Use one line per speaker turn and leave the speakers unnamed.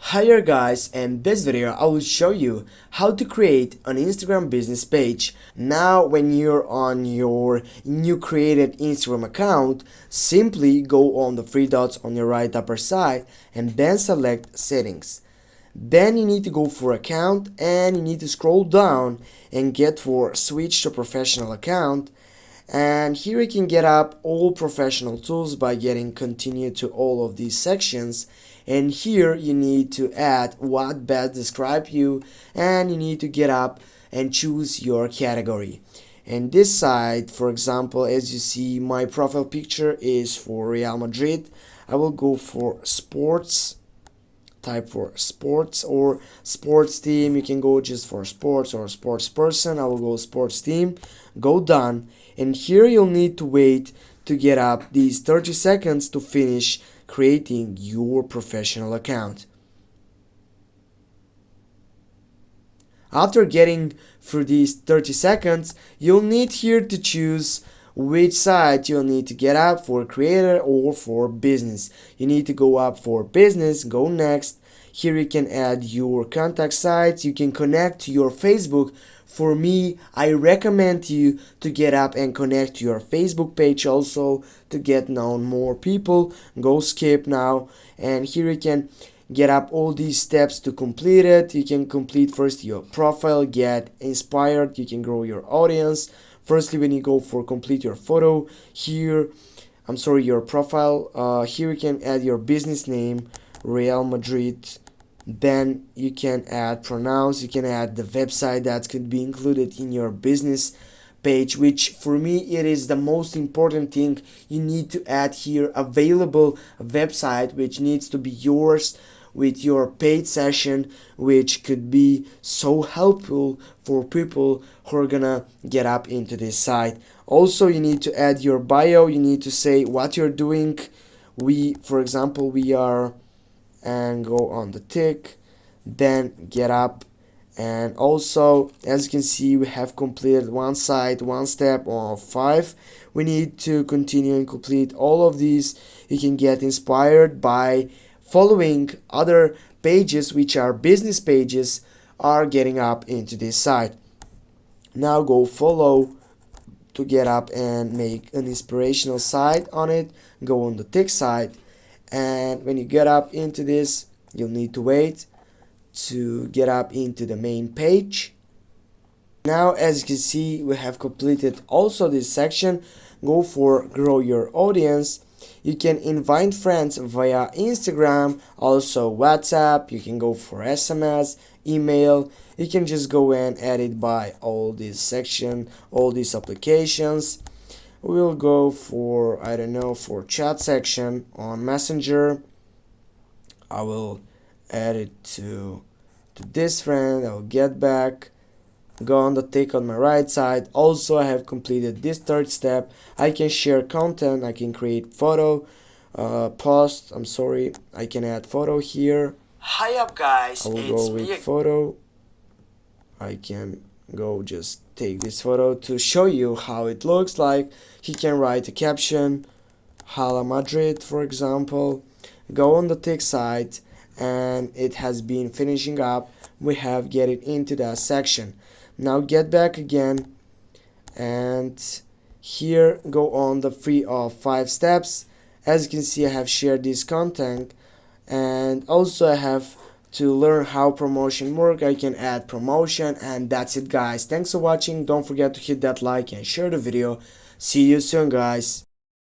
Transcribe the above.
Hi there guys, in this video I will show you how to create an Instagram business page. Now when you're on your new created Instagram account, simply go on the three dots on your right upper side and then select settings. Then you need to go for account and you need to scroll down and get for switch to professional account. And here you can get up all professional tools by getting continue to all of these sections, and here you need to add what best describe you, and you need to get up and choose your category. And this side, for example, as you see, my profile picture is for Real Madrid. I will go for sports, type for sports or sports team. You can go just for sports or sports person. I will go sports team, go done, and here you'll need to wait to get up these 30 seconds to finish creating your professional account. After getting through these 30 seconds, you'll need here to choose which side you'll need to get up for creator or for business. You need to go up for business, go next. Here you can add your contact sites, you can connect to your Facebook. For me, I recommend you to get up and connect to your Facebook page also to get known more people. Go skip now, and here you can get up all these steps to complete it. You can complete first your profile, get inspired, you can grow your audience. Firstly, when you go for complete your photo, here, your profile, here you can add your business name, Real Madrid. Then you can add pronouns, you can add the website that could be included in your business page, which for me it is the most important thing. You need to add here available website which needs to be yours with your paid session, which could be so helpful for people who are gonna get up into this site. Also, you need to add your bio, you need to say what you're doing. For example, we are, and go on the tick, then get up. And also, as you can see, we have completed one side, one step of 5. We need to continue and complete all of these. You can get inspired by following other pages which are business pages are getting up into this site. Now go follow to get up and make an inspirational site on it. Go on the tick side, and when you get up into this, you'll need to wait to get up into the main page. Now, as you can see, we have completed also this section. Go for grow your audience. You can invite friends via Instagram, also WhatsApp. You can go for SMS, email. You can just go and edit by all this section, all these applications. We'll go for, I don't know, for chat section on Messenger. I will add it to this friend. I'll get back, go on the tick on my right side. Also, I have completed this third step. I can share content, I can create photo, post, I can add photo here.
Hi up guys,
I will
it's
go with
me.
photo. I can go just take this photo to show you how it looks like. He can write a caption, Hala Madrid, for example. Go on the tick side, and it has been finishing up. We have get it into that section. Now get back again, and here go on the 3 of 5 steps. As you can see, I have shared this content, and also I have to learn how promotion work. I can add promotion, and that's it guys. Thanks for watching. Don't forget to hit that like and share the video. See you soon guys.